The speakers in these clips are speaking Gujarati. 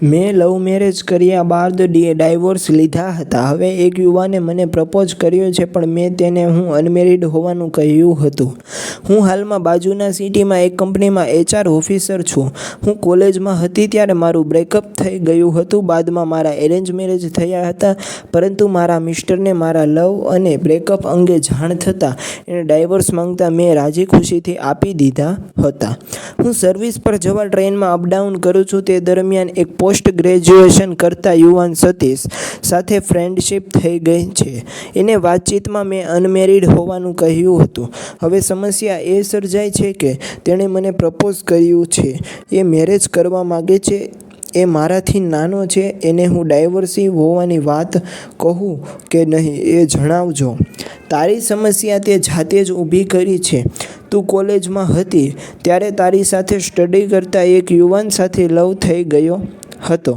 મેં લવ મેરેજ કર્યા બાદ ડાયવોર્સ લીધા હતા. હવે એક યુવાને મને પ્રપોઝ કર્યો છે પણ મેં તેને હું અનમેરિડ હોવાનું કહ્યું હતું. હું હાલમાં બાજુના સિટીમાં એક કંપનીમાં HR ઓફિસર છું. હું કોલેજમાં હતી ત્યારે મારું બ્રેકઅપ થઈ ગયું હતું. બાદમાં મારા એરેન્જ મેરેજ થયા હતા, પરંતુ મારા મિસ્ટરને મારા લવ અને બ્રેકઅપ અંગે જાણ થતાં એણે ડાયવોર્સ માંગતા મેં રાજી ખુશીથી આપી દીધા હતા. હું સર્વિસ પર જવા ટ્રેનમાં અપડાઉન કરું છું. તે દરમિયાન એક પોસ્ટ ગ્રેજ્યુએશન કરતા યુવાન સતીશ સાથે ફ્રેન્ડશિપ થઈ ગઈ છે. એને વાતચીતમાં મેં અનમેરિડ હોવાનું કહ્યું હતું. હવે સમસ્યા એ સર્જાય છે કે તેણે મને પ્રપોઝ કર્યું છે. એ મેરેજ કરવા માગે છે. એ મારાથી નાનો છે. એને હું ડાયવોર્સી હોવાની વાત કહું કે નહીં એ જણાવજો. તારી સમસ્યા તે જાતે જ ઊભી કરી છે. તું કોલેજમાં હતી ત્યારે તારી સાથે સ્ટડી કરતા એક યુવાન સાથે લવ થઈ ગયો હતો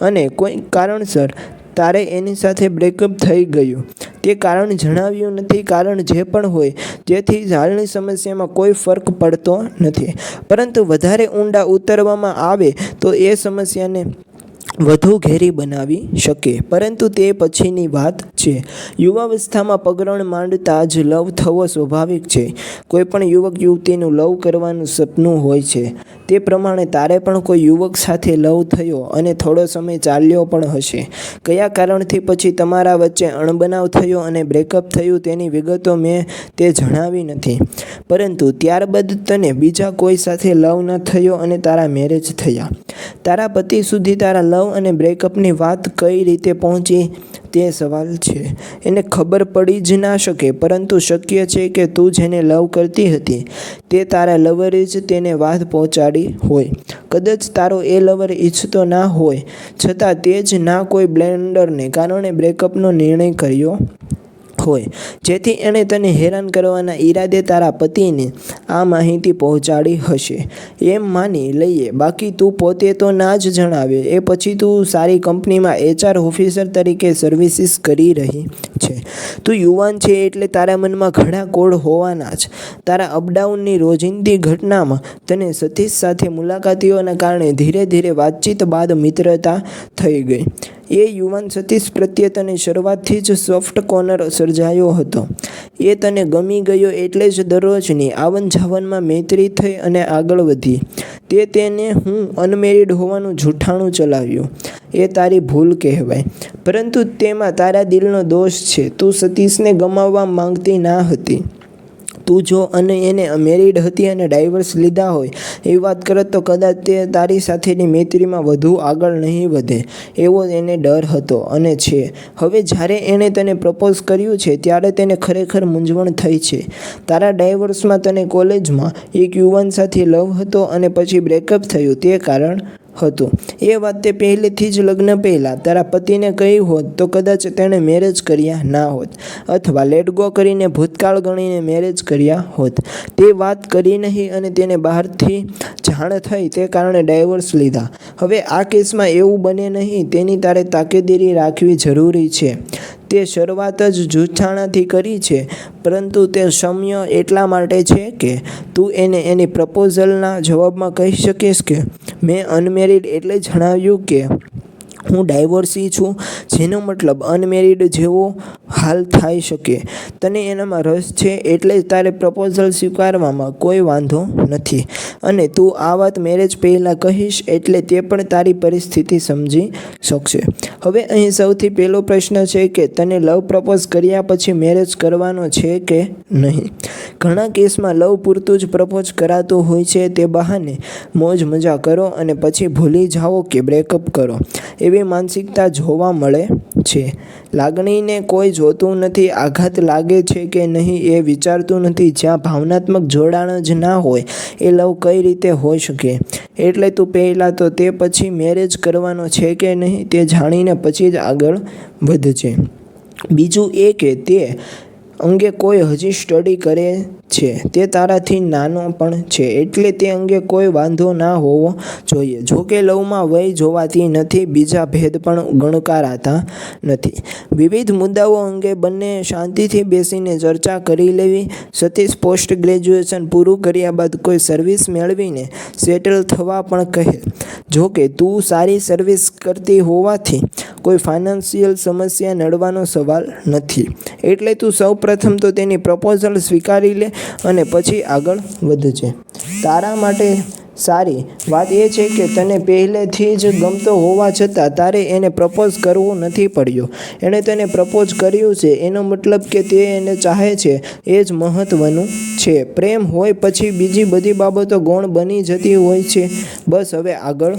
અને કોઈ કારણસર તારે એની સાથે બ્રેકઅપ થઈ ગયું. તે કારણ જણાવ્યું નથી. કારણ જે પણ હોય, જેથી હાલની સમસ્યામાં કોઈ ફરક પડતો નથી, પરંતુ વધારે ઊંડા ઉતરવામાં આવે તો એ સમસ્યાને વધુ ઘેરી બનાવી શકે, પરંતુ તે પછીની વાત છે. યુવાવસ્થામાં પગરણ માંડતા જ લવ થવો સ્વાભાવિક છે. કોઈ પણ યુવક યુવતીનું લવ કરવાનું સપનું હોય છે. તે પ્રમાણે તારે પણ કોઈ યુવક સાથે લવ થયો અને થોડો સમય ચાલ્યો પણ હશે. કયા કારણથી પછી તમારા વચ્ચે અણબનાવ થયો અને બ્રેકઅપ થયું તેની વિગતો મેં તે જણાવી નથી, પરંતુ ત્યારબાદ તને બીજા કોઈ સાથે લવ ન થયો અને તારા મેરેજ થયા. તારા પતિ સુધી તારા લવ અને બ્રેકઅપની વાત કઈ રીતે પહોંચી તે સવાલ છે. એને ખબર પડી જ ના શકે, પરંતુ શક્ય છે કે તું જેને લવ કરતી હતી તે તારા લવરે જ તેને વાત પહોંચાડી હોય. કદાચ તારો એ લવર ઈચ્છતો ના હોય, છતાં તે જ ના કોઈ બ્લેન્ડરને કારણે બ્રેકઅપનો નિર્ણય કર્યો હોય, જેથી એણે તને હેરાન કરવાના ઈરાદે તારા પતિને આ માહિતી પહોંચાડી હશે, એમ માની લઈએ. બાકી તું પોતે તો ના જ જણાવે. એ પછી તું સારી કંપનીમાં HR ઓફિસર તરીકે સર્વિસીસ કરી રહી છે. તું યુવાન છે એટલે તારા મનમાં ઘણા કોડ હોવાના જ. તારા અપડાઉનની રોજિંદી ઘટનામાં તને સતીશ સાથે મુલાકાતીઓના કારણે ધીરે ધીરે વાતચીત બાદ મિત્રતા થઈ ગઈ. એ યુવાન સતીશ પ્રત્યે તને શરૂઆતથી જ સોફ્ટ કોર્નર સર્જાયો હતો. એ તને ગમી ગયો એટલે જ દરરોજની આવન જાવનમાં મૈત્રી થઈ અને આગળ વધી. તે તેને હું અનમેરિડ હોવાનું જૂઠાણું ચલાવ્યું. એ તારી ભૂલ કહેવાય, પરંતુ તેમાં તારા દિલનો દોષ છે. તું સતીશને ગમાવવા માંગતી ના હતી. તું જો એને મેરિડ હતી અને ડાયવોર્સ લીધા હોય એવી વાત કરત તો કદાચ તે તારી સાથેની મૈત્રીમાં વધુ આગળ નહીં વધે, એવો એને ડર હતો અને છે. હવે જ્યારે એણે તને પ્રપોઝ કર્યું છે ત્યારે તેને ખરેખર મૂંઝવણ થઈ છે. તારા ડાયવોર્સમાં તને કોલેજમાં એક યુવાન સાથે લવ હતો અને પછી બ્રેકઅપ થયું તે કારણ હતું. એ વાત તે પહેલેથી જ લગ્ન પહેલાં તારા પતિને કહી હોત તો કદાચ તેણે મેરેજ કર્યા ના હોત, અથવા લેટ ગો કરીને ભૂતકાળ ગણીને મેરેજ કર્યા હોત. તે વાત કરી નહીં અને તેને બહારથી જાણ થઈ તે કારણે ડાયવોર્સ લીધા. હવે આ કેસમાં એવું બને નહીં તેની તારે તાકેદારી રાખવી જરૂરી છે. તે શરૂઆત જ જૂઠાણાથી કરી છે, પરંતુ તે ક્ષમ્ય એટલા માટે છે કે તું એને એની પ્રપોઝલના જવાબમાં કહી શકીશ કે મેં અનમેરિડ એટલે જણાવ્યું કે હું ડાયવોર્સી છું, જેનો મતલબ અનમેરિડ જેવો હાલ થઈ શકે. તને એનામાં રસ છે એટલે તારે પ્રપોઝલ સ્વીકારવામાં કોઈ વાંધો નથી, અને તું આ વાત મેરેજ પહેલાં કહીશ એટલે તે પણ તારી પરિસ્થિતિ સમજી શકશે. હવે અહીં સૌથી પહેલો પ્રશ્ન છે કે તને લવ પ્રપોઝ કર્યા પછી મેરેજ કરવાનો છે કે નહીં. ઘણા કેસમાં લવ પૂરતું જ પ્રપોઝ કરાતું હોય છે. તે બહાને મોજ મજા કરો અને પછી ભૂલી જાઓ કે બ્રેકઅપ કરો, એવી માનસિકતા જોવા મળે છે. લાગણીને કોઈ જોતું નથી. આઘાત લાગે છે કે નહીં એ વિચારતું નથી. જ્યાં ભાવનાત્મક જોડાણ જ ના હોય એ લવ કઈ રીતે હોઈ શકે. એટલે તું પહેલાં તો તે પછી મેરેજ કરવાનો છે કે નહીં તે જાણીને પછી જ આગળ વધજે. બીજું એ કે તે અંગે કોઈ હજી સ્ટડી કરે છે. તે તારાથી નાનો પણ છે, એટલે તે અંગે કોઈ વાંધો ના હોવો જોઈએ. જોકે લવમાં વય જોવાતી નથી, બીજા ભેદ પણ ગણકારાતા નથી. વિવિધ મુદ્દાઓ અંગે બંને શાંતિથી બેસીને ચર્ચા કરી લેવી. સતીશ પોસ્ટ ગ્રેજ્યુએશન પૂરું કર્યા બાદ કોઈ સર્વિસ મેળવીને સેટલ થવા પણ કહે. જોકે તું સારી સર્વિસ કરતી હોવાથી કોઈ ફાઇનાન્શિયલ સમસ્યા નડવાનો સવાલ નથી. એટલે તું સૌ પ્રથમ તો તેની પ્રપોઝલ સ્વીકારી લે અને પછી આગળ વધજે. તારા માટે સારી વાત એ છે કે તને પહેલેથી જ ગમતો હોવા છતાં તારે એને પ્રપોઝ કરવો નથી પડ્યો. એણે તને પ્રપોઝ કર્યું છે, એનો મતલબ કે તે એને ચાહે છે, એ જ મહત્વનું છે. પ્રેમ હોય પછી બીજી બધી બાબતો ગૌણ બની જતી હોય છે. બસ હવે આગળ